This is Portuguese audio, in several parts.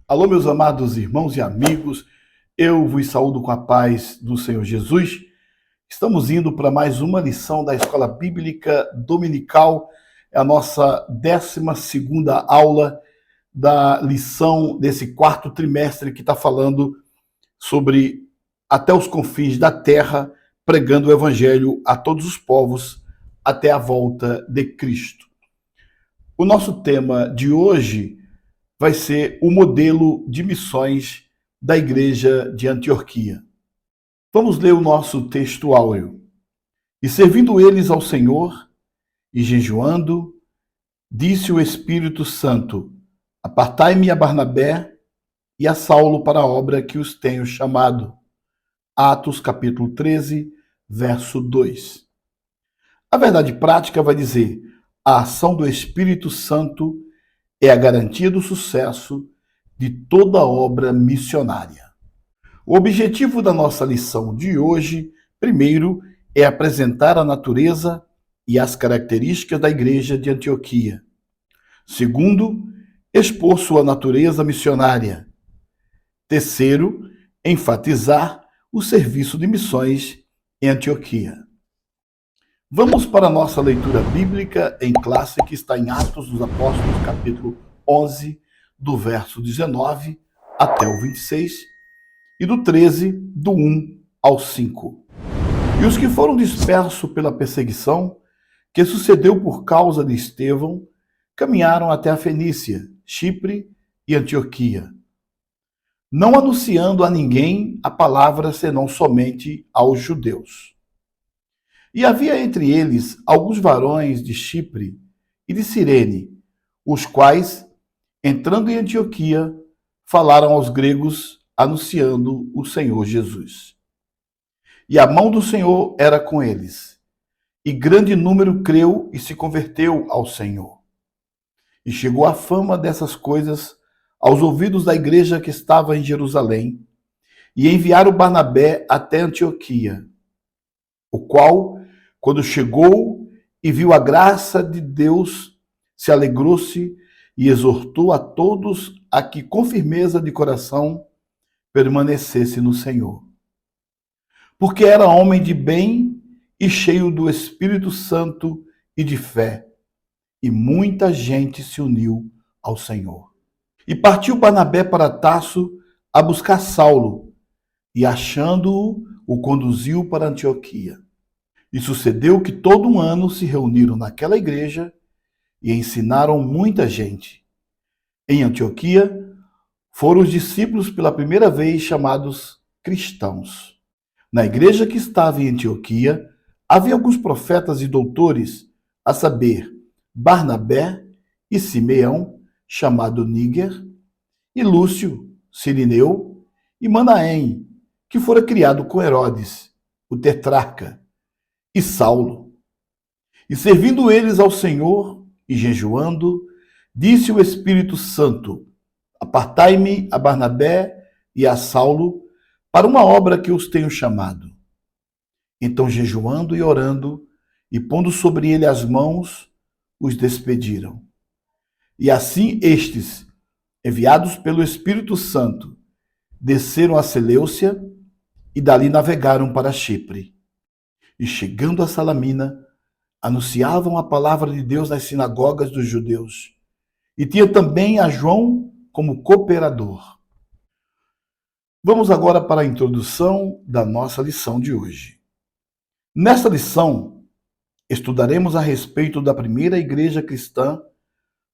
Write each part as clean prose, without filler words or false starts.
Alô, meus amados irmãos e amigos, eu vos saúdo com a paz do Senhor Jesus. Estamos indo para mais uma lição da Escola Bíblica Dominical, é a nossa 12ª aula da lição desse quarto trimestre que está falando sobre até os confins da terra, pregando o Evangelho a todos os povos até a volta de Cristo. O nosso tema de hoje vai ser o modelo de missões da Igreja de Antioquia. Vamos ler o nosso texto áureo. E servindo eles ao Senhor, e jejuando, disse o Espírito Santo: Apartai-me a Barnabé e a Saulo para a obra que os tenho chamado. Atos capítulo 13, verso 2. A verdade prática vai dizer: a ação do Espírito Santo é a garantia do sucesso de toda obra missionária. O objetivo da nossa lição de hoje, primeiro, é apresentar a natureza e as características da Igreja de Antioquia. Segundo, expor sua natureza missionária. Terceiro, enfatizar o serviço de missões em Antioquia. Vamos para a nossa leitura bíblica em classe, que está em Atos dos Apóstolos, capítulo 11, do verso 19 até o 26, e do 13, do 1 ao 5. E os que foram dispersos pela perseguição, que sucedeu por causa de Estevão, caminharam até a Fenícia, Chipre e Antioquia, não anunciando a ninguém a palavra senão somente aos judeus. E havia entre eles alguns varões de Chipre e de Cirene, os quais, entrando em Antioquia, falaram aos gregos, anunciando o Senhor Jesus. E a mão do Senhor era com eles, e grande número creu e se converteu ao Senhor. E chegou a fama dessas coisas aos ouvidos da igreja que estava em Jerusalém, e enviaram Barnabé até Antioquia, o qual, quando chegou e viu a graça de Deus, se alegrou-se e exortou a todos a que, com firmeza de coração, permanecesse no Senhor. Porque era homem de bem e cheio do Espírito Santo e de fé, e muita gente se uniu ao Senhor. E partiu Barnabé para Tarso a buscar Saulo, e achando-o, o conduziu para Antioquia. E sucedeu que todo um ano se reuniram naquela igreja e ensinaram muita gente. Em Antioquia foram os discípulos pela primeira vez chamados cristãos. Na igreja que estava em Antioquia havia alguns profetas e doutores, a saber, Barnabé e Simeão, chamado Níger, e Lúcio, Cirineu, e Manaém, que fora criado com Herodes, o tetrarca, e Saulo. E servindo eles ao Senhor e jejuando, disse o Espírito Santo: Apartai-me a Barnabé e a Saulo para uma obra que os tenho chamado. Então, jejuando e orando, e pondo sobre ele as mãos, os despediram. E assim estes, enviados pelo Espírito Santo, desceram a Seleucia e dali navegaram para Chipre. E chegando a Salamina, anunciavam a palavra de Deus nas sinagogas dos judeus. E tinha também a João como cooperador. Vamos agora para a introdução da nossa lição de hoje. Nesta lição, estudaremos a respeito da primeira igreja cristã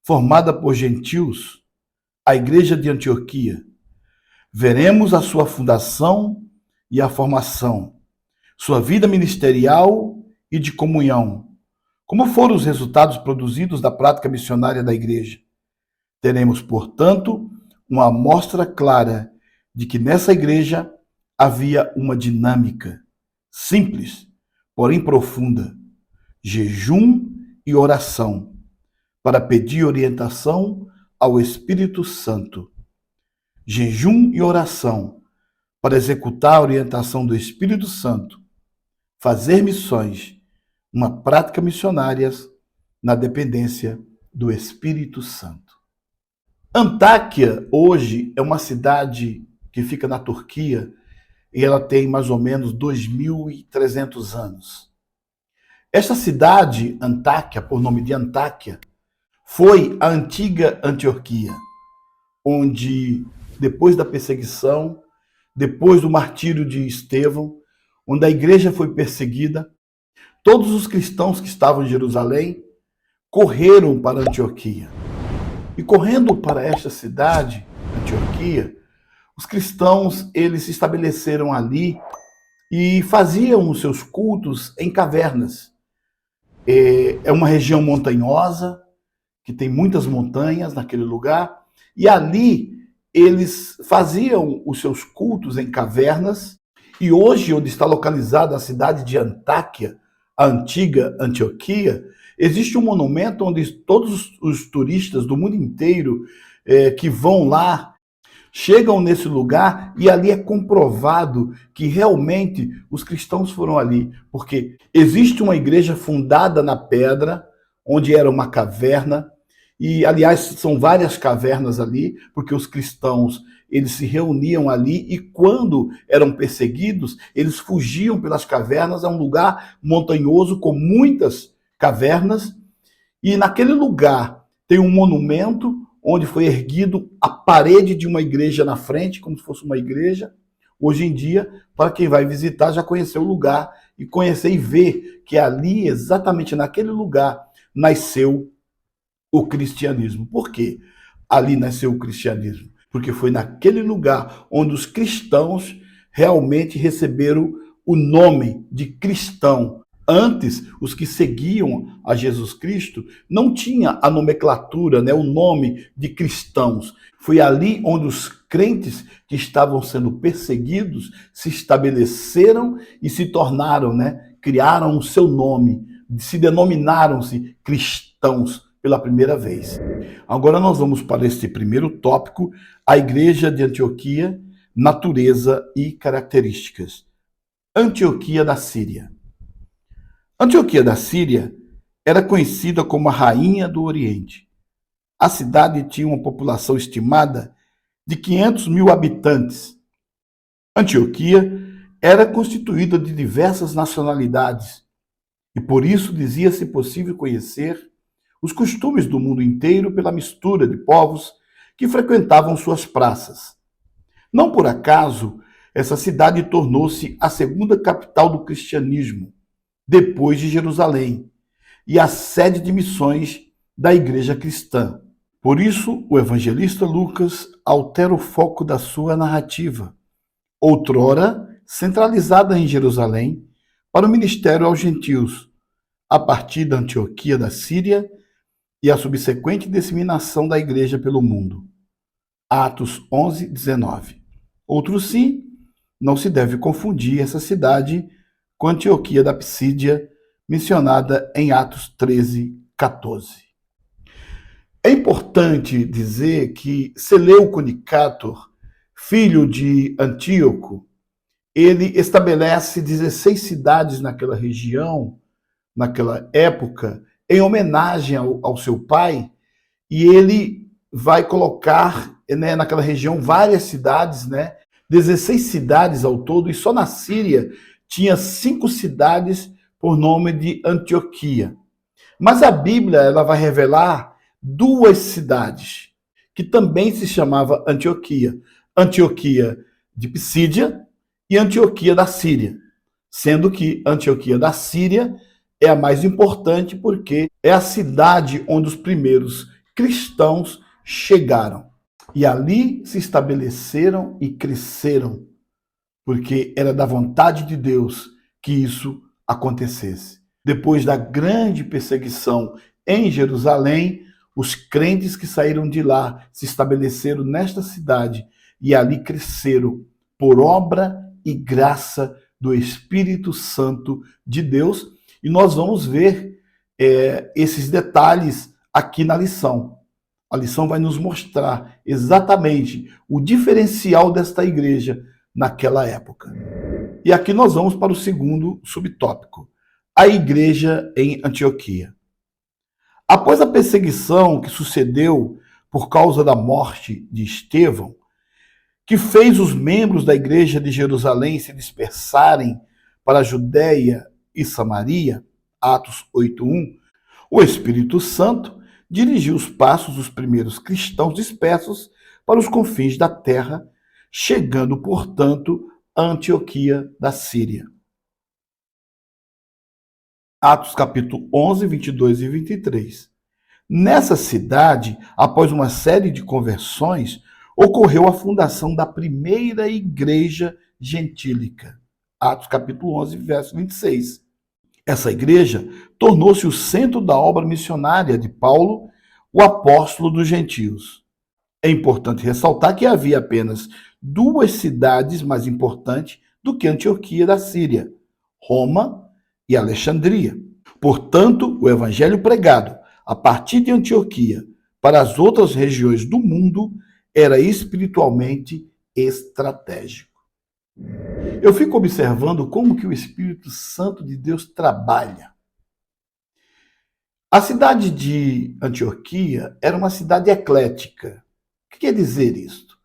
formada por gentios, a Igreja de Antioquia. Veremos a sua fundação e a formação, sua vida ministerial e de comunhão, como foram os resultados produzidos da prática missionária da igreja. Teremos, portanto, uma amostra clara de que nessa igreja havia uma dinâmica simples, porém profunda, jejum e oração, para pedir orientação ao Espírito Santo. Jejum e oração para executar a orientação do Espírito Santo, fazer missões, uma prática missionária na dependência do Espírito Santo. Antáquia, hoje, é uma cidade que fica na Turquia e ela tem mais ou menos 2.300 anos. Esta cidade, Antáquia, por nome de Antáquia, foi a antiga Antioquia, onde, depois da perseguição, depois do martírio de Estevão, onde a igreja foi perseguida, todos os cristãos que estavam em Jerusalém correram para Antioquia. E correndo para esta cidade, Antioquia, os cristãos, eles se estabeleceram ali e faziam os seus cultos em cavernas. É uma região montanhosa, que tem muitas montanhas naquele lugar, e ali eles faziam os seus cultos em cavernas, e hoje, onde está localizada a cidade de Antáquia, a antiga Antioquia, existe um monumento onde todos os turistas do mundo inteiro que vão lá, chegam nesse lugar e ali é comprovado que realmente os cristãos foram ali, porque existe uma igreja fundada na pedra, onde era uma caverna, e aliás são várias cavernas ali, porque os cristãos eles se reuniam ali e quando eram perseguidos, eles fugiam pelas cavernas, é um lugar montanhoso com muitas cavernas, e naquele lugar tem um monumento onde foi erguido a parede de uma igreja na frente, como se fosse uma igreja. Hoje em dia, para quem vai visitar, já conheceu o lugar e conhecer e ver que ali, exatamente naquele lugar, nasceu o cristianismo. Por quê? Ali nasceu o cristianismo. Porque foi naquele lugar onde os cristãos realmente receberam o nome de cristão. Antes, os que seguiam a Jesus Cristo não tinha a nomenclatura, o nome de cristãos. Foi ali onde os crentes que estavam sendo perseguidos se estabeleceram e se tornaram, criaram o seu nome, se denominaram-se cristãos pela primeira vez. Agora nós vamos para este primeiro tópico, a igreja de Antioquia, natureza e características. Antioquia da Síria. Antioquia da Síria era conhecida como a Rainha do Oriente. A cidade tinha uma população estimada de 500 mil habitantes. Antioquia era constituída de diversas nacionalidades e por isso dizia-se possível conhecer os costumes do mundo inteiro pela mistura de povos que frequentavam suas praças. Não por acaso, essa cidade tornou-se a segunda capital do cristianismo, depois de Jerusalém, e a sede de missões da igreja cristã. Por isso, o evangelista Lucas altera o foco da sua narrativa, outrora centralizada em Jerusalém, para o ministério aos gentios, a partir da Antioquia da Síria e a subsequente disseminação da igreja pelo mundo. Atos 11, 19. Outro sim, não se deve confundir essa cidade com Antioquia da Psídia, mencionada em Atos 13, 14. É importante dizer que Seleuco Nicátor, filho de Antíoco, ele estabelece 16 cidades naquela região, naquela época, em homenagem ao seu pai, e ele vai colocar naquela região várias cidades, 16 cidades ao todo, e só na Síria tinha 5 cidades por nome de Antioquia. Mas a Bíblia ela vai revelar 2 cidades, que também se chamava Antioquia. Antioquia de Psídia e Antioquia da Síria. Sendo que Antioquia da Síria é a mais importante porque é a cidade onde os primeiros cristãos chegaram. E ali se estabeleceram e cresceram, porque era da vontade de Deus que isso acontecesse. Depois da grande perseguição em Jerusalém, os crentes que saíram de lá se estabeleceram nesta cidade e ali cresceram por obra e graça do Espírito Santo de Deus. E nós vamos ver esses detalhes aqui na lição. A lição vai nos mostrar exatamente o diferencial desta igreja naquela época. E aqui nós vamos para o segundo subtópico, a igreja em Antioquia. Após a perseguição que sucedeu por causa da morte de Estevão, que fez os membros da igreja de Jerusalém se dispersarem para a Judéia e Samaria, Atos 8:1, o Espírito Santo dirigiu os passos dos primeiros cristãos dispersos para os confins da terra, chegando, portanto, a Antioquia da Síria. Atos capítulo 11, 22 e 23. Nessa cidade, após uma série de conversões, ocorreu a fundação da primeira igreja gentílica. Atos capítulo 11, verso 26. Essa igreja tornou-se o centro da obra missionária de Paulo, o apóstolo dos gentios. É importante ressaltar que havia apenas duas cidades mais importantes do que Antioquia da Síria, Roma e Alexandria. Portanto, o evangelho pregado a partir de Antioquia para as outras regiões do mundo era espiritualmente estratégico. Eu fico observando como que o Espírito Santo de Deus trabalha. A cidade de Antioquia era uma cidade eclética. O que quer dizer isto?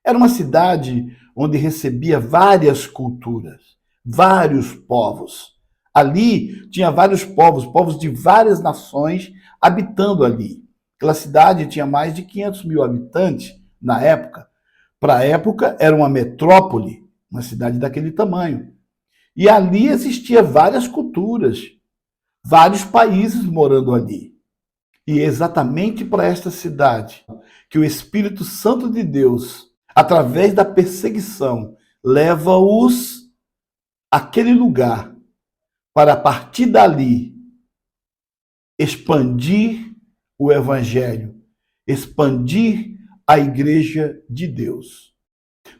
Era uma cidade onde recebia várias culturas, vários povos. Ali tinha vários povos, povos de várias nações habitando ali. Aquela cidade tinha mais de 500 mil habitantes na época. Para a época era uma metrópole, uma cidade daquele tamanho. E ali existia várias culturas, vários países morando ali. E é exatamente para esta cidade que o Espírito Santo de Deus, através da perseguição, leva-os àquele lugar para, a partir dali, expandir o Evangelho, expandir a Igreja de Deus.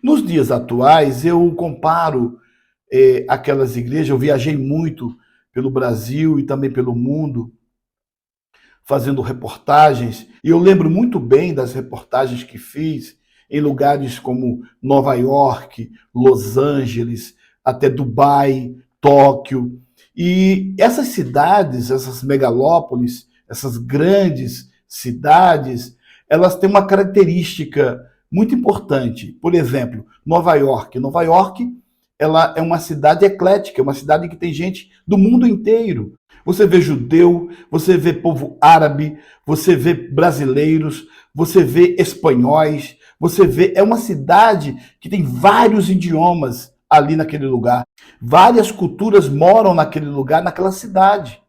Nos dias atuais, eu comparo aquelas igrejas, eu viajei muito pelo Brasil e também pelo mundo, fazendo reportagens, e eu lembro muito bem das reportagens que fiz em lugares como Nova York, Los Angeles, até Dubai, Tóquio. E essas cidades, essas megalópolis, essas grandes cidades, elas têm uma característica muito importante. Por exemplo, Nova York. Nova York, ela é uma cidade eclética, é uma cidade que tem gente do mundo inteiro. Você vê judeu, você vê povo árabe, você vê brasileiros, você vê espanhóis, você vê... É uma cidade que tem vários idiomas ali naquele lugar. Várias culturas moram naquele lugar, naquela cidade.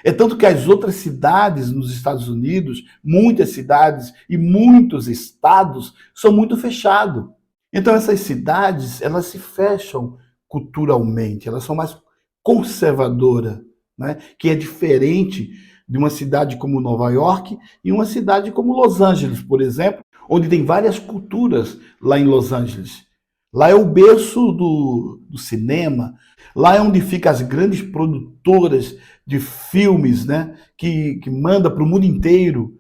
É tanto que as outras cidades nos Estados Unidos, muitas cidades e muitos estados, são muito fechados. Então essas cidades, elas se fecham culturalmente, elas são mais conservadoras, né? Que é diferente de uma cidade como Nova York e uma cidade como Los Angeles, por exemplo, onde tem várias culturas lá em Los Angeles. Lá é o berço do cinema, lá é onde ficam as grandes produtoras de filmes, né, que manda para o mundo inteiro.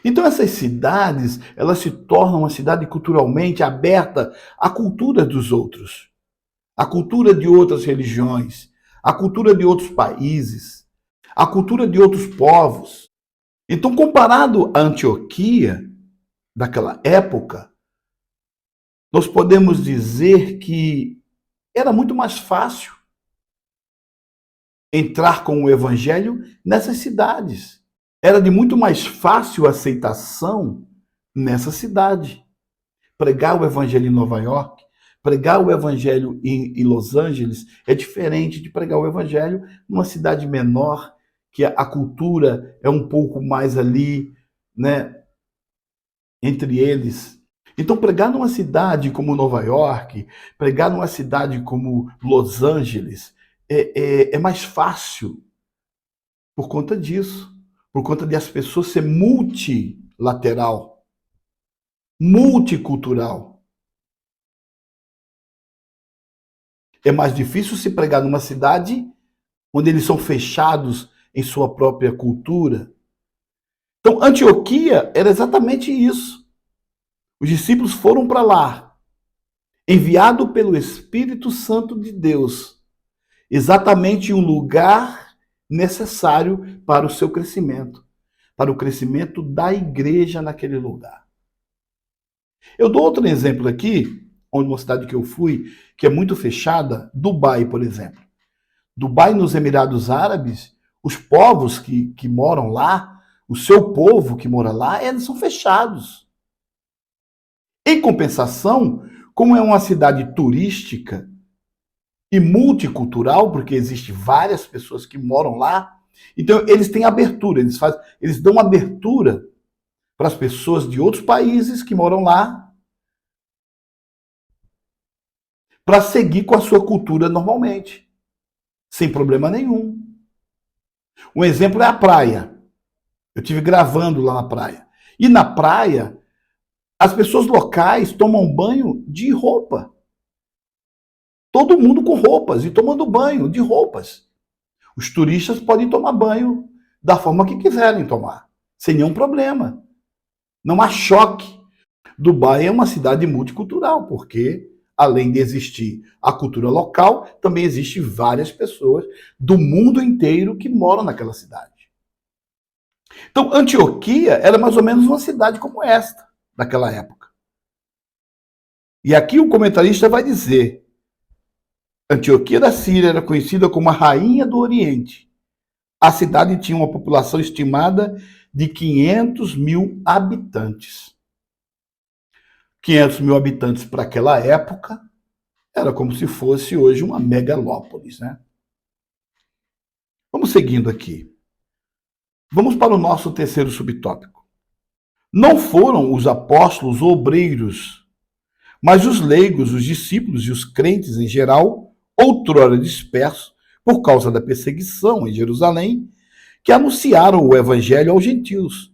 Então essas cidades, elas se tornam uma cidade culturalmente aberta à cultura dos outros, à cultura de outras religiões, à cultura de outros países, à cultura de outros povos. Então, comparado à Antioquia daquela época, nós podemos dizer que era muito mais fácil entrar com o evangelho nessas cidades. Era de muito mais fácil aceitação nessa cidade. Pregar o evangelho em Nova York, pregar o evangelho em Los Angeles é diferente de pregar o evangelho numa cidade menor, que a cultura é um pouco mais ali, né, entre eles. Então, pregar numa cidade como Nova York, pregar numa cidade como Los Angeles, é mais fácil por conta disso, por conta de as pessoas ser multilateral, multicultural. É mais difícil se pregar numa cidade onde eles são fechados em sua própria cultura. Então, Antioquia era exatamente isso. Os discípulos foram para lá, enviado pelo Espírito Santo de Deus, exatamente um lugar necessário para o seu crescimento, para o crescimento da igreja naquele lugar. Eu dou outro exemplo aqui, onde uma cidade que eu fui, que é muito fechada, Dubai, por exemplo. Dubai, nos Emirados Árabes, os povos que moram lá, o seu povo que mora lá, eles são fechados. Em compensação, como é uma cidade turística e multicultural, porque existem várias pessoas que moram lá, então eles têm abertura, eles dão abertura para as pessoas de outros países que moram lá para seguir com a sua cultura normalmente, sem problema nenhum. Um exemplo é a praia. Eu estive gravando lá na praia. E na praia, as pessoas locais tomam banho de roupa. Todo mundo com roupas e tomando banho de roupas. Os turistas podem tomar banho da forma que quiserem tomar, sem nenhum problema. Não há choque. Dubai é uma cidade multicultural, porque além de existir a cultura local, também existem várias pessoas do mundo inteiro que moram naquela cidade. Então, Antioquia era mais ou menos uma cidade como esta, daquela época. E aqui o comentarista vai dizer: Antioquia da Síria era conhecida como a rainha do Oriente. A cidade tinha uma população estimada de 500 mil habitantes. 500 mil habitantes para aquela época era como se fosse hoje uma megalópolis, né? Vamos seguindo aqui. Vamos para o nosso terceiro subtópico. Não foram os apóstolos obreiros, mas os leigos, os discípulos e os crentes em geral, outrora dispersos por causa da perseguição em Jerusalém, que anunciaram o evangelho aos gentios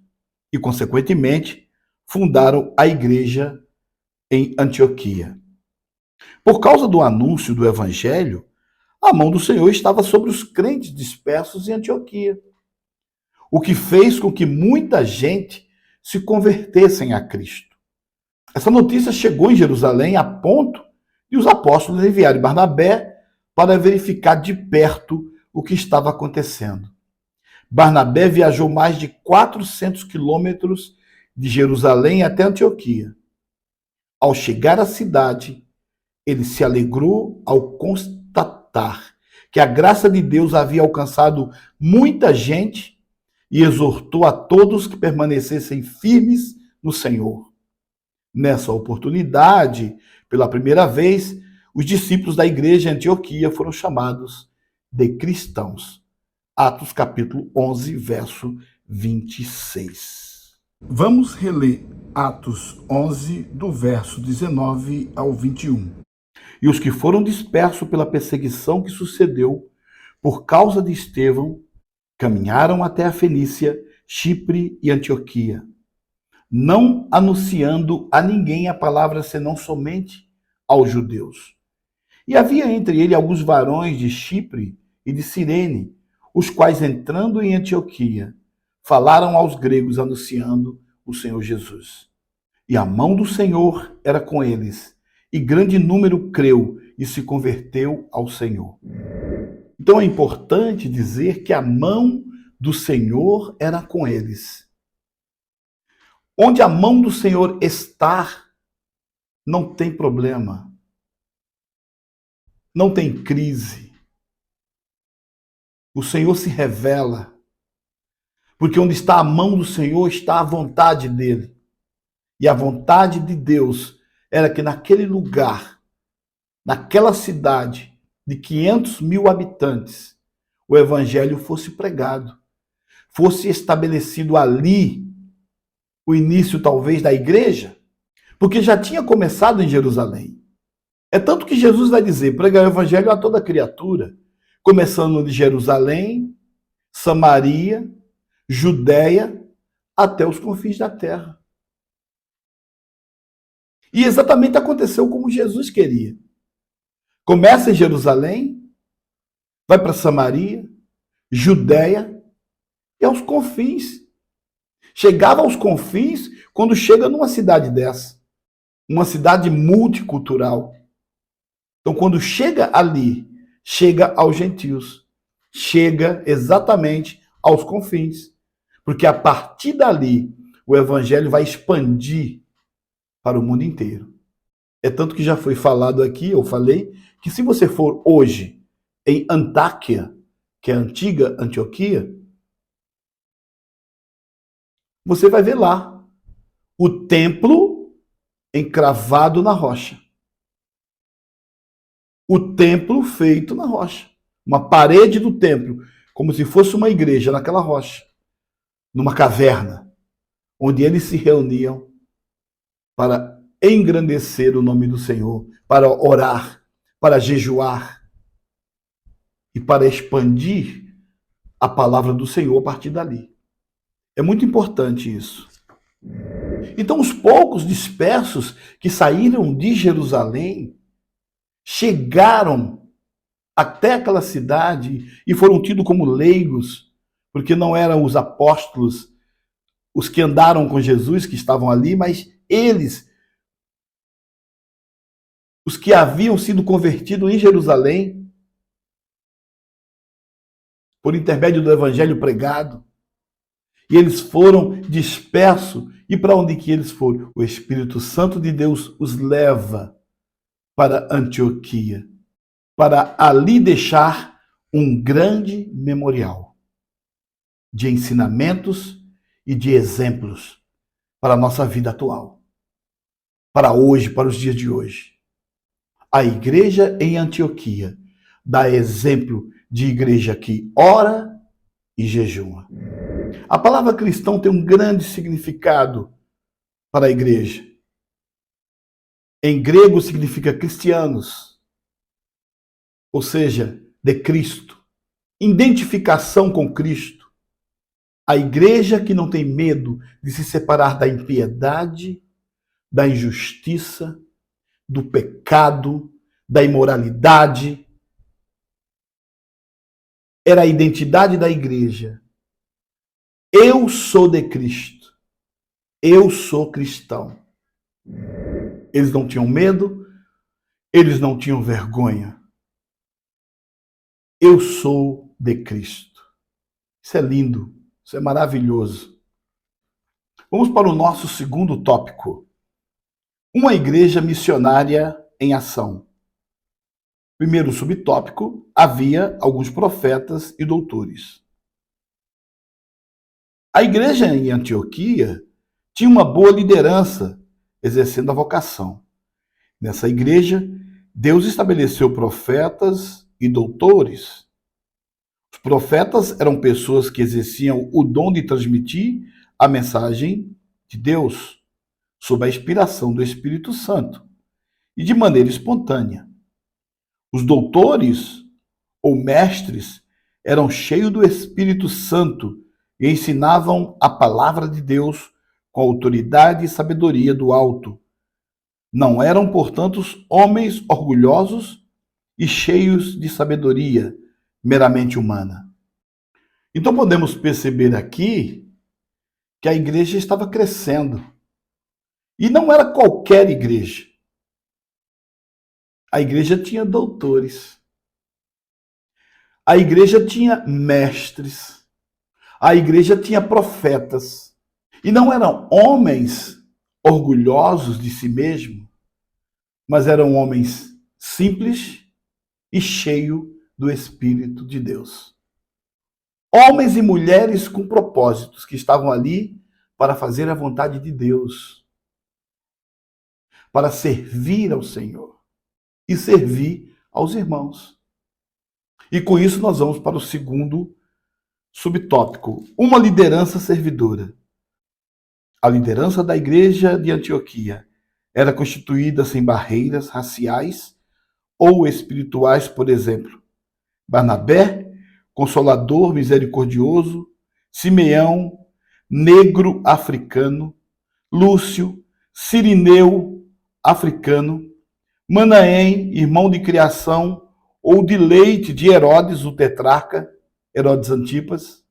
e, consequentemente, fundaram a igreja em Antioquia. Por causa do anúncio do evangelho, a mão do Senhor estava sobre os crentes dispersos em Antioquia, o que fez com que muita gente se convertessem a Cristo. Essa notícia chegou em Jerusalém a ponto de os apóstolos enviarem Barnabé para verificar de perto o que estava acontecendo. Barnabé viajou mais de 400 quilômetros de Jerusalém até Antioquia. Ao chegar à cidade, ele se alegrou ao constatar que a graça de Deus havia alcançado muita gente e exortou a todos que permanecessem firmes no Senhor. Nessa oportunidade, pela primeira vez, os discípulos da igreja em Antioquia foram chamados de cristãos. Atos capítulo 11, verso 26. Vamos reler Atos 11, do verso 19 ao 21. E os que foram dispersos pela perseguição que sucedeu por causa de Estevão, caminharam até a Fenícia, Chipre e Antioquia, não anunciando a ninguém a palavra senão somente aos judeus. E havia entre ele alguns varões de Chipre e de Cirene, os quais, entrando em Antioquia, falaram aos gregos anunciando o Senhor Jesus. E a mão do Senhor era com eles, e grande número creu e se converteu ao Senhor. Então é importante dizer que a mão do Senhor era com eles. Onde a mão do Senhor está, não tem problema, não tem crise. O Senhor se revela, porque onde está a mão do Senhor está a vontade dele. E a vontade de Deus era que naquele lugar, naquela cidade de 500 mil habitantes, o evangelho fosse pregado, fosse estabelecido ali o início talvez da igreja, porque já tinha começado em Jerusalém. É tanto que Jesus vai dizer, pregar o evangelho a toda criatura, começando de Jerusalém, Samaria, Judéia, até os confins da terra. E exatamente aconteceu como Jesus queria. Começa em Jerusalém, vai para Samaria, Judéia e aos confins. Chegava aos confins quando chega numa cidade dessa, uma cidade multicultural. Então, quando chega ali, chega aos gentios, chega exatamente aos confins. Porque a partir dali, o evangelho vai expandir para o mundo inteiro. É tanto que já foi falado aqui, eu falei, que se você for hoje em Antáquia, que é a antiga Antioquia, você vai ver lá o templo encravado na rocha. O templo feito na rocha. Uma parede do templo, como se fosse uma igreja naquela rocha, numa caverna, onde eles se reuniam para engrandecer o nome do Senhor, para orar, para jejuar e para expandir a palavra do Senhor a partir dali. É muito importante isso. Então, os poucos dispersos que saíram de Jerusalém chegaram até aquela cidade e foram tidos como leigos, porque não eram os apóstolos, os que andaram com Jesus, que estavam ali, mas eles, os que haviam sido convertidos em Jerusalém, por intermédio do evangelho pregado, e eles foram dispersos. E para onde que eles foram? O Espírito Santo de Deus os leva para Antioquia, para ali deixar um grande memorial de ensinamentos e de exemplos para a nossa vida atual, para hoje, para os dias de hoje. A igreja em Antioquia dá exemplo de igreja que ora e jejua. A palavra cristão tem um grande significado para a igreja. Em grego significa cristianos, ou seja, de Cristo. Identificação com Cristo. A igreja que não tem medo de se separar da impiedade, da injustiça, do pecado, da imoralidade. Era a identidade da igreja. Eu sou de Cristo. Eu sou cristão. Eles não tinham medo, eles não tinham vergonha. Eu sou de Cristo. Isso é lindo, isso é maravilhoso. Vamos para o nosso segundo tópico. Uma igreja missionária em ação. Primeiro subtópico, havia alguns profetas e doutores. A igreja em Antioquia tinha uma boa liderança, exercendo a vocação. Nessa igreja, Deus estabeleceu profetas e doutores. Os profetas eram pessoas que exerciam o dom de transmitir a mensagem de Deus, sob a inspiração do Espírito Santo, e de maneira espontânea. Os doutores, ou mestres, eram cheios do Espírito Santo e ensinavam a palavra de Deus com autoridade e sabedoria do alto. Não eram, portanto, homens orgulhosos e cheios de sabedoria meramente humana. Então podemos perceber aqui que a igreja estava crescendo. E não era qualquer igreja. A igreja tinha doutores. A igreja tinha mestres. A igreja tinha profetas. E não eram homens orgulhosos de si mesmos, mas eram homens simples e cheios do Espírito de Deus. Homens e mulheres com propósitos que estavam ali para fazer a vontade de Deus, para servir ao Senhor e servir aos irmãos. E com isso nós vamos para o segundo subtópico, uma liderança servidora. A liderança da igreja de Antioquia era constituída sem barreiras raciais ou espirituais, por exemplo. Barnabé, consolador, misericordioso; Simeão, negro africano; Lúcio, sirineu africano; Manaém, irmão de criação ou de leite de Herodes, o tetrarca, Herodes Antipas,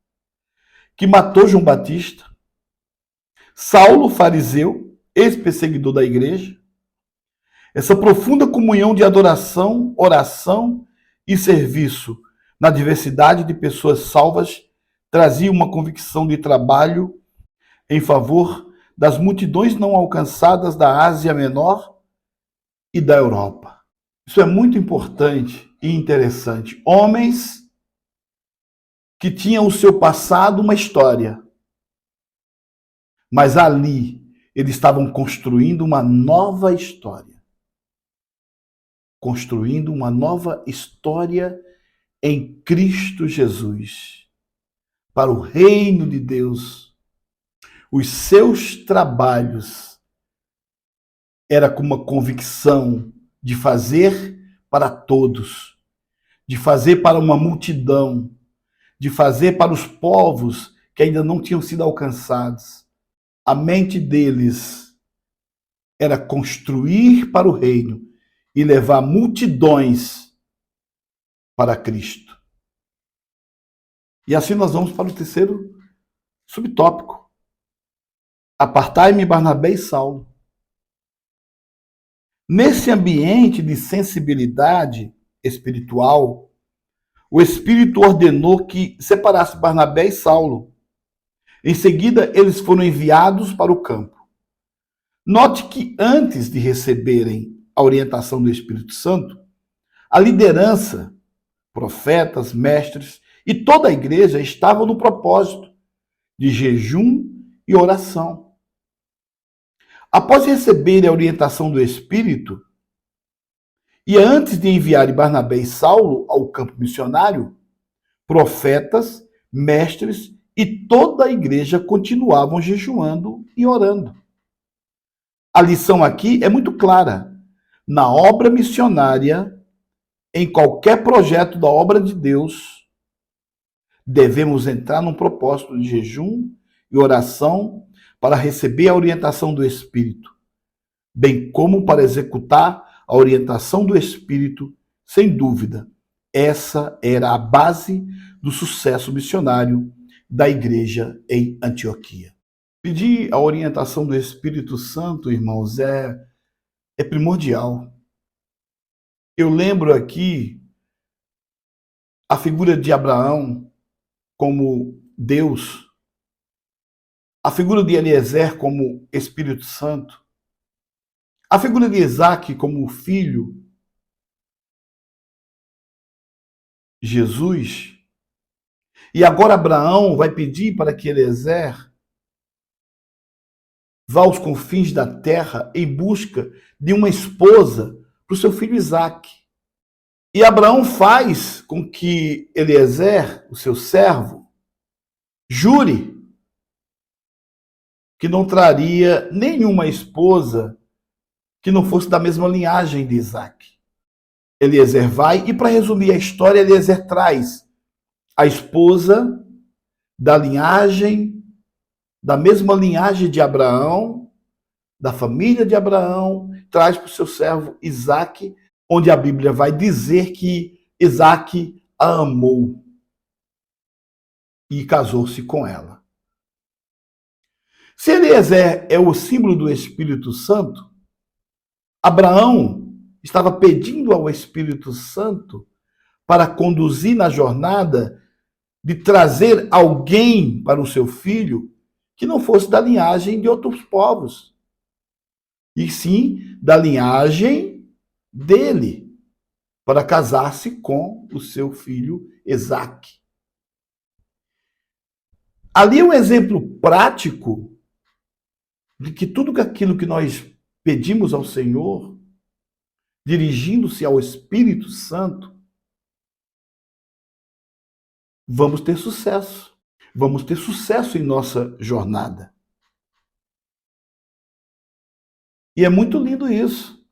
que matou João Batista; Saulo, fariseu, ex-perseguidor da igreja. Essa profunda comunhão de adoração, oração e serviço na diversidade de pessoas salvas trazia uma convicção de trabalho em favor das multidões não alcançadas da Ásia Menor e da Europa. Isso é muito importante e interessante. Homens que tinham o seu passado uma história, mas ali eles estavam construindo uma nova história. Construindo uma nova história em Cristo Jesus. Para o reino de Deus, os seus trabalhos era com uma convicção de fazer para todos, de fazer para uma multidão, de fazer para os povos que ainda não tinham sido alcançados. A mente deles era construir para o reino e levar multidões para Cristo. E assim nós vamos para o terceiro subtópico. Apartai-me Barnabé e Saulo. Nesse ambiente de sensibilidade espiritual, o Espírito ordenou que separasse Barnabé e Saulo. Em seguida, eles foram enviados para o campo. Note que antes de receberem a orientação do Espírito Santo, a liderança, profetas, mestres e toda a igreja estavam no propósito de jejum e oração. Após receberem a orientação do Espírito, e antes de enviarem Barnabé e Saulo ao campo missionário, profetas, mestres e toda a igreja continuavam jejuando e orando. A lição aqui é muito clara. Na obra missionária, em qualquer projeto da obra de Deus, devemos entrar num propósito de jejum e oração para receber a orientação do Espírito, bem como para executar a orientação do Espírito, sem dúvida. Essa era a base do sucesso missionário da igreja em Antioquia. Pedir a orientação do Espírito Santo, irmãos, é primordial. Eu lembro aqui a figura de Abraão como Deus, a figura de Eliezer como Espírito Santo, a figura de Isaac como filho, Jesus. E agora Abraão vai pedir para que Eliezer vá aos confins da terra em busca de uma esposa para o seu filho Isaac. E Abraão faz com que Eliezer, o seu servo, jure que não traria nenhuma esposa que não fosse da mesma linhagem de Isaac. Eliezer vai, e para resumir a história, Eliezer traz a esposa da mesma linhagem de Abraão, da família de Abraão, traz para o seu servo Isaac, onde a Bíblia vai dizer que Isaac a amou e casou-se com ela. Se Eliezer é o símbolo do Espírito Santo, Abraão estava pedindo ao Espírito Santo para conduzir na jornada de trazer alguém para o seu filho que não fosse da linhagem de outros povos, e sim da linhagem dele, para casar-se com o seu filho Isaac. Ali é um exemplo prático de que tudo aquilo que nós pedimos ao Senhor, dirigindo-se ao Espírito Santo, vamos ter sucesso. Vamos ter sucesso em nossa jornada. E é muito lindo isso.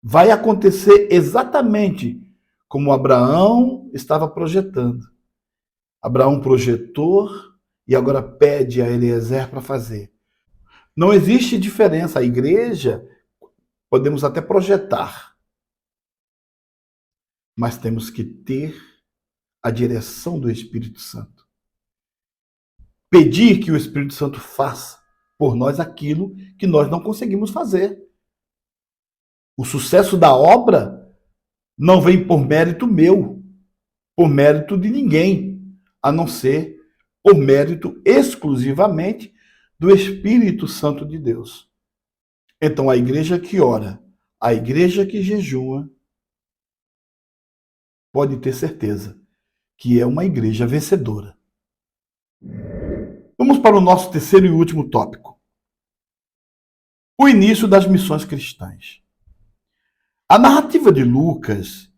Vai acontecer exatamente como Abraão estava projetando. Abraão projetou e agora pede a Eliezer para fazer. Não existe diferença. A igreja, podemos até projetar, mas temos que ter a direção do Espírito Santo. Pedir que o Espírito Santo faça por nós aquilo que nós não conseguimos fazer. O sucesso da obra não vem por mérito meu, por mérito de ninguém, a não ser por mérito exclusivamente do Espírito Santo de Deus. Então, a igreja que ora, a igreja que jejua, pode ter certeza que é uma igreja vencedora. Vamos para o nosso terceiro e último tópico. O início das missões cristãs. A narrativa de Lucas,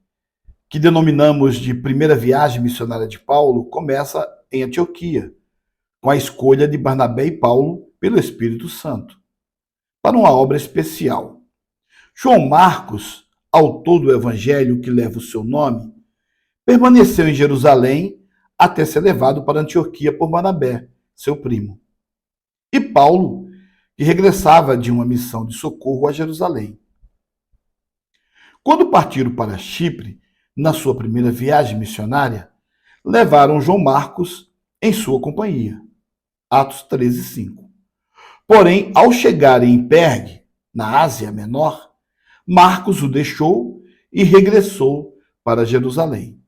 que denominamos de primeira viagem missionária de Paulo, começa em Antioquia, com a escolha de Barnabé e Paulo pelo Espírito Santo, para uma obra especial. João Marcos, autor do evangelho que leva o seu nome, permaneceu em Jerusalém até ser levado para Antioquia por Barnabé, seu primo. E Paulo, que regressava de uma missão de socorro a Jerusalém. Quando partiram para Chipre, na sua primeira viagem missionária, levaram João Marcos em sua companhia. Atos 13:5. Porém, ao chegarem em Pergue, na Ásia Menor, Marcos o deixou e regressou para Jerusalém.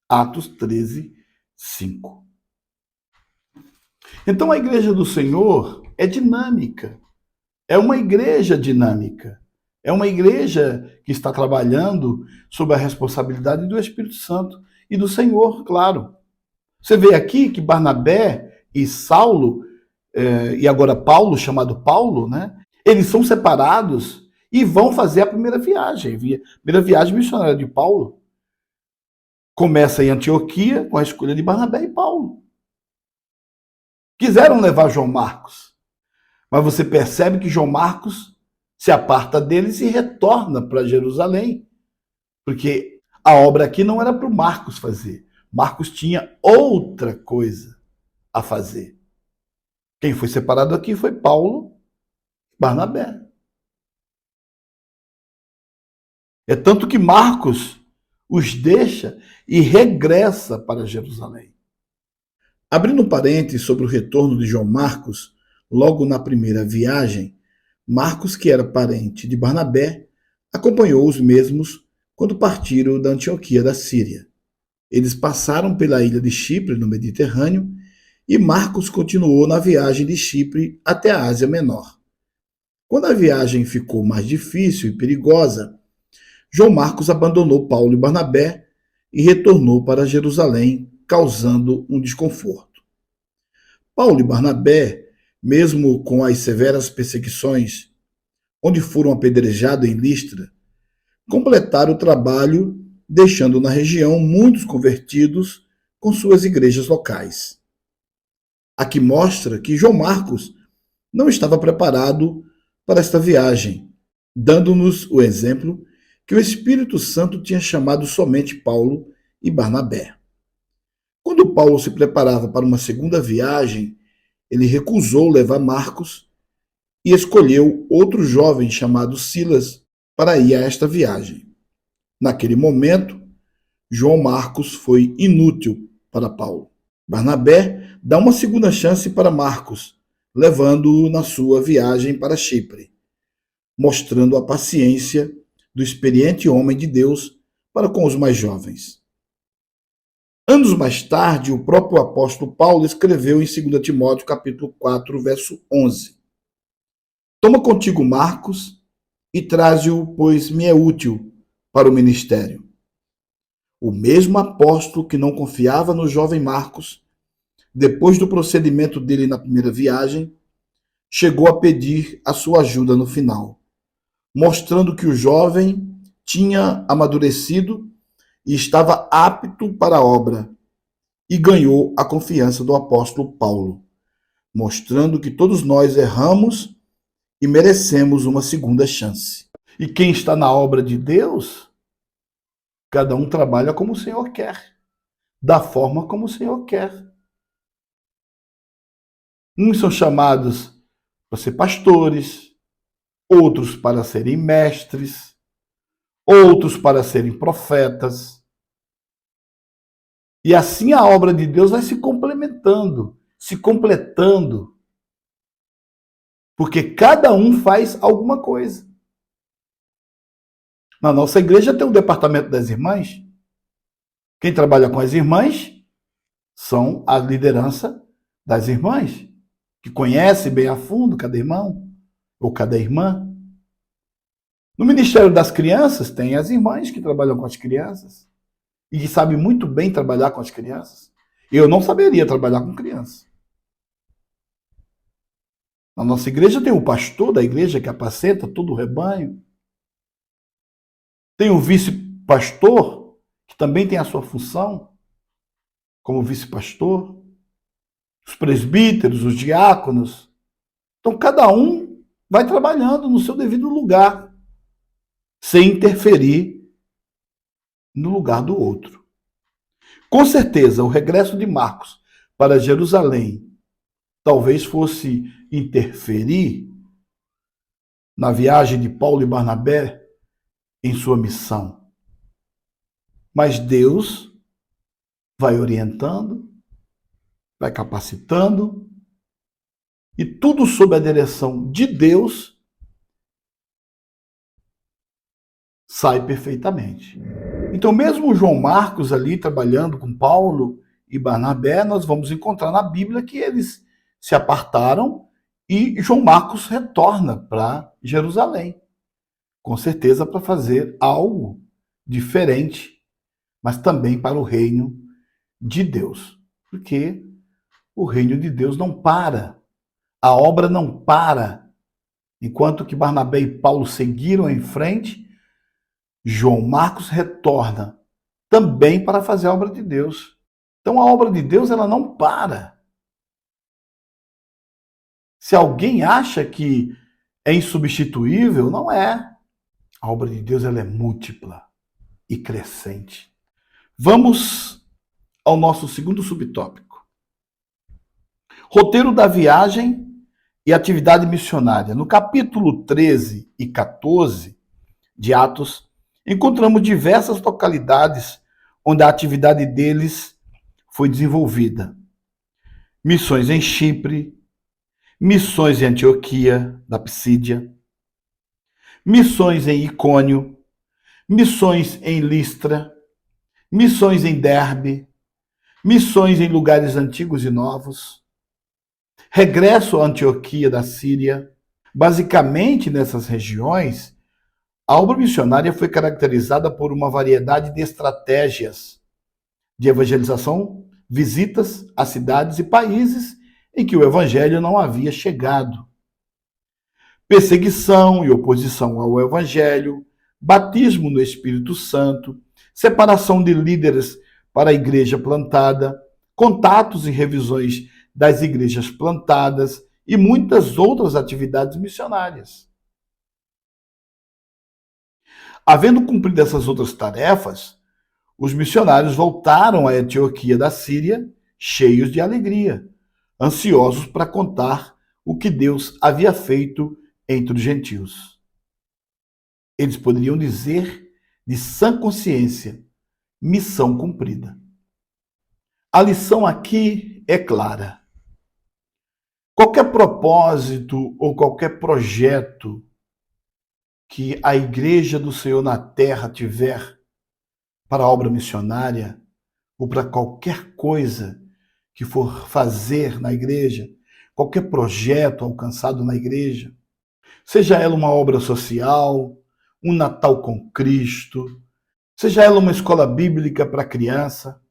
Atos 13:5. Então a igreja do Senhor é dinâmica. É uma igreja dinâmica. É uma igreja que está trabalhando sob a responsabilidade do Espírito Santo e do Senhor, claro. Você vê aqui que Barnabé e Saulo, e agora Paulo, chamado Paulo, né? Eles são separados e vão fazer a primeira viagem missionária de Paulo. Começa em Antioquia com a escolha de Barnabé e Paulo. Quiseram levar João Marcos, mas você percebe que João Marcos se aparta deles e retorna para Jerusalém, porque a obra aqui não era para o Marcos fazer. Marcos tinha outra coisa a fazer. Quem foi separado aqui foi Paulo e Barnabé. É tanto que Marcos os deixa e regressa para Jerusalém. Abrindo um parênteses sobre o retorno de João Marcos, logo na primeira viagem, Marcos, que era parente de Barnabé, acompanhou os mesmos quando partiram da Antioquia da Síria. Eles passaram pela ilha de Chipre, no Mediterrâneo, e Marcos continuou na viagem de Chipre até a Ásia Menor. Quando a viagem ficou mais difícil e perigosa, João Marcos abandonou Paulo e Barnabé e retornou para Jerusalém, causando um desconforto. Paulo e Barnabé, mesmo com as severas perseguições, onde foram apedrejados em Listra, completaram o trabalho, deixando na região muitos convertidos com suas igrejas locais. Aqui mostra que João Marcos não estava preparado para esta viagem, dando-nos o exemplo que o Espírito Santo tinha chamado somente Paulo e Barnabé. Quando Paulo se preparava para uma segunda viagem, ele recusou levar Marcos e escolheu outro jovem chamado Silas para ir a esta viagem. Naquele momento, João Marcos foi inútil para Paulo. Barnabé dá uma segunda chance para Marcos, levando-o na sua viagem para Chipre, mostrando a paciência do experiente homem de Deus para com os mais jovens. Anos mais tarde, o próprio apóstolo Paulo escreveu em 2 Timóteo capítulo 4, verso 11. Toma contigo Marcos e traze-o, pois me é útil para o ministério. O mesmo apóstolo que não confiava no jovem Marcos, depois do procedimento dele na primeira viagem, chegou a pedir a sua ajuda no final, mostrando que o jovem tinha amadurecido e estava apto para a obra, e ganhou a confiança do apóstolo Paulo, mostrando que todos nós erramos e merecemos uma segunda chance. E quem está na obra de Deus, cada um trabalha como o Senhor quer, da forma como o Senhor quer. Uns são chamados para ser pastores, outros para serem mestres, outros para serem profetas. E assim a obra de Deus vai se complementando, se completando. Porque cada um faz alguma coisa. Na nossa igreja tem o departamento das irmãs. Quem trabalha com as irmãs são a liderança das irmãs, que conhece bem a fundo cada irmão ou cada irmã. No Ministério das Crianças, tem as irmãs que trabalham com as crianças e que sabem muito bem trabalhar com as crianças. Eu não saberia trabalhar com crianças. Na nossa igreja tem o pastor da igreja que apacenta todo o rebanho. Tem o vice-pastor, que também tem a sua função como vice-pastor. Os presbíteros, os diáconos. Então, cada um vai trabalhando no seu devido lugar, sem interferir no lugar do outro. Com certeza, o regresso de Marcos para Jerusalém talvez fosse interferir na viagem de Paulo e Barnabé em sua missão. Mas Deus vai orientando, vai capacitando, e tudo sob a direção de Deus sai perfeitamente. Então, mesmo João Marcos ali trabalhando com Paulo e Barnabé, nós vamos encontrar na Bíblia que eles se apartaram e João Marcos retorna para Jerusalém. Com certeza para fazer algo diferente, mas também para o reino de Deus. Porque o reino de Deus não para. A obra não para. Enquanto que Barnabé e Paulo seguiram em frente, João Marcos retorna também para fazer a obra de Deus. Então a obra de Deus ela não para. Se alguém acha que é insubstituível, não é. A obra de Deus ela é múltipla e crescente. Vamos ao nosso segundo subtópico. Roteiro da viagem e atividade missionária. No capítulo 13 e 14 de Atos, encontramos diversas localidades onde a atividade deles foi desenvolvida. Missões em Chipre, missões em Antioquia, da Psídia, missões em Icônio, missões em Listra, missões em Derbe, missões em lugares antigos e novos, regresso à Antioquia da Síria. Basicamente, nessas regiões, a obra missionária foi caracterizada por uma variedade de estratégias de evangelização, visitas a cidades e países em que o evangelho não havia chegado. Perseguição e oposição ao evangelho, batismo no Espírito Santo, separação de líderes para a igreja plantada, contatos e revisões das igrejas plantadas e muitas outras atividades missionárias. Havendo cumprido essas outras tarefas, os missionários voltaram à Antioquia da Síria cheios de alegria, ansiosos para contar o que Deus havia feito entre os gentios. Eles poderiam dizer de sã consciência, missão cumprida. A lição aqui é clara. Qualquer propósito ou qualquer projeto que a Igreja do Senhor na Terra tiver para a obra missionária ou para qualquer coisa que for fazer na igreja, qualquer projeto alcançado na igreja, seja ela uma obra social, um Natal com Cristo, seja ela uma escola bíblica para criança,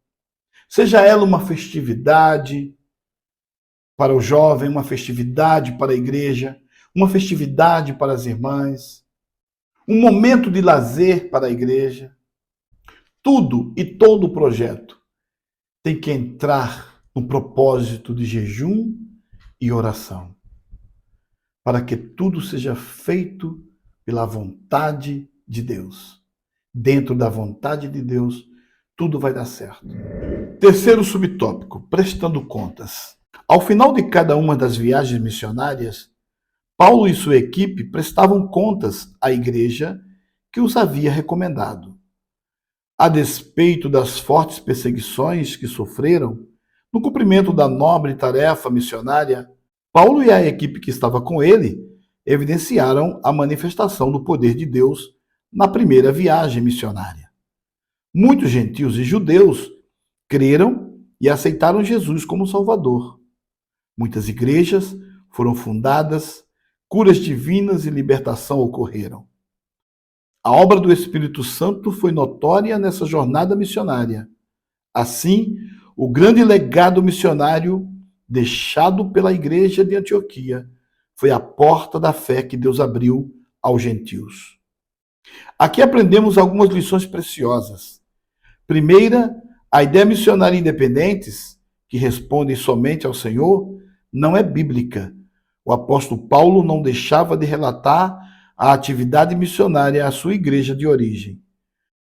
seja ela uma festividade para o jovem, uma festividade para a igreja, uma festividade para as irmãs, um momento de lazer para a igreja. Tudo e todo o projeto tem que entrar no propósito de jejum e oração, para que tudo seja feito pela vontade de Deus. Dentro da vontade de Deus, tudo vai dar certo. Terceiro subtópico, prestando contas. Ao final de cada uma das viagens missionárias, Paulo e sua equipe prestavam contas à igreja que os havia recomendado. A despeito das fortes perseguições que sofreram, no cumprimento da nobre tarefa missionária, Paulo e a equipe que estava com ele evidenciaram a manifestação do poder de Deus na primeira viagem missionária. Muitos gentios e judeus creram e aceitaram Jesus como Salvador. Muitas igrejas foram fundadas, curas divinas e libertação ocorreram. A obra do Espírito Santo foi notória nessa jornada missionária. Assim, o grande legado missionário deixado pela igreja de Antioquia foi a porta da fé que Deus abriu aos gentios. Aqui aprendemos algumas lições preciosas. Primeira, a ideia missionária independentes, que respondem somente ao Senhor, não é bíblica. O apóstolo Paulo não deixava de relatar a atividade missionária à sua igreja de origem.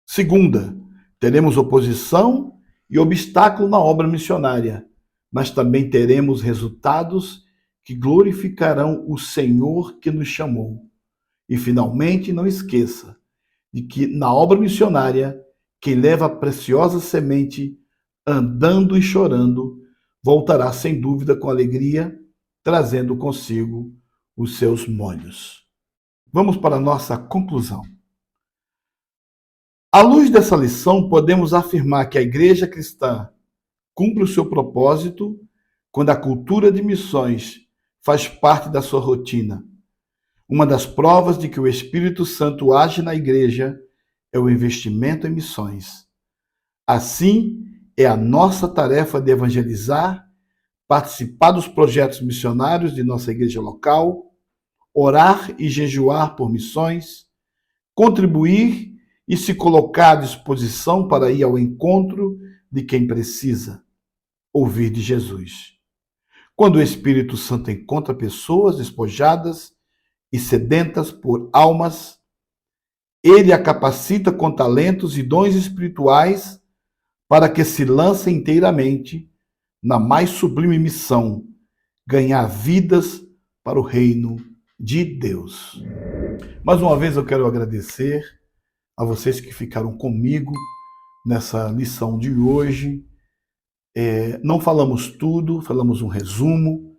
Segunda, teremos oposição e obstáculo na obra missionária, mas também teremos resultados que glorificarão o Senhor que nos chamou. E, finalmente, não esqueça de que na obra missionária, quem leva a preciosa semente, andando e chorando, voltará sem dúvida com alegria, trazendo consigo os seus molhos. Vamos para a nossa conclusão. À luz dessa lição, podemos afirmar que a igreja cristã cumpre o seu propósito quando a cultura de missões faz parte da sua rotina. Uma das provas de que o Espírito Santo age na igreja é o investimento em missões. Assim, é a nossa tarefa de evangelizar, participar dos projetos missionários de nossa igreja local, orar e jejuar por missões, contribuir e se colocar à disposição para ir ao encontro de quem precisa ouvir de Jesus. Quando o Espírito Santo encontra pessoas despojadas e sedentas por almas, ele a capacita com talentos e dons espirituais para que se lance inteiramente na mais sublime missão, ganhar vidas para o reino de Deus. Mais uma vez eu quero agradecer a vocês que ficaram comigo nessa lição de hoje. Não falamos tudo, falamos um resumo.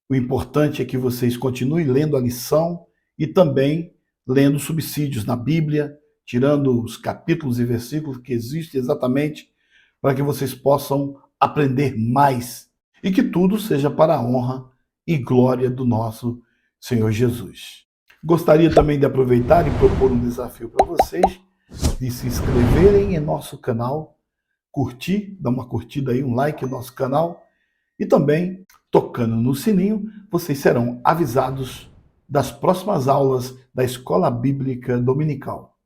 O importante é que vocês continuem lendo a lição e também lendo subsídios na Bíblia, tirando os capítulos e versículos que existem exatamente para que vocês possam aprender mais e que tudo seja para a honra e glória do nosso Senhor Jesus. Gostaria também de aproveitar e propor um desafio para vocês de se inscreverem em nosso canal, curtir, dar uma curtida aí, um like no nosso canal e também, tocando no sininho, vocês serão avisados das próximas aulas da Escola Bíblica Dominical.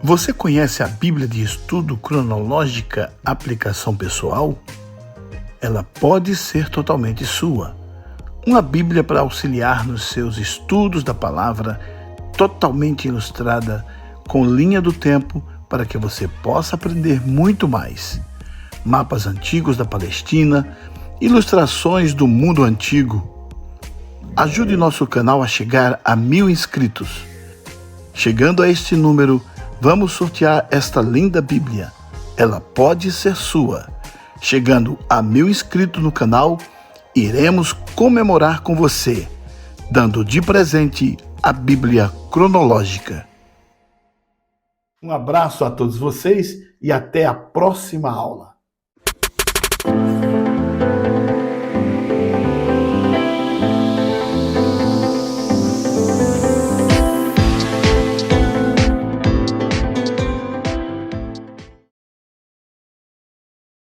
Você conhece a Bíblia de Estudo Cronológica Aplicação Pessoal? Ela pode ser totalmente sua. Uma Bíblia para auxiliar nos seus estudos da palavra, totalmente ilustrada, com linha do tempo, para que você possa aprender muito mais. Mapas antigos da Palestina, ilustrações do mundo antigo. Ajude nosso canal a chegar a 1000 inscritos. Chegando a este número, vamos sortear esta linda Bíblia. Ela pode ser sua. Chegando a 1000 inscritos no canal, iremos comemorar com você, dando de presente a Bíblia cronológica. Um abraço a todos vocês e até a próxima aula.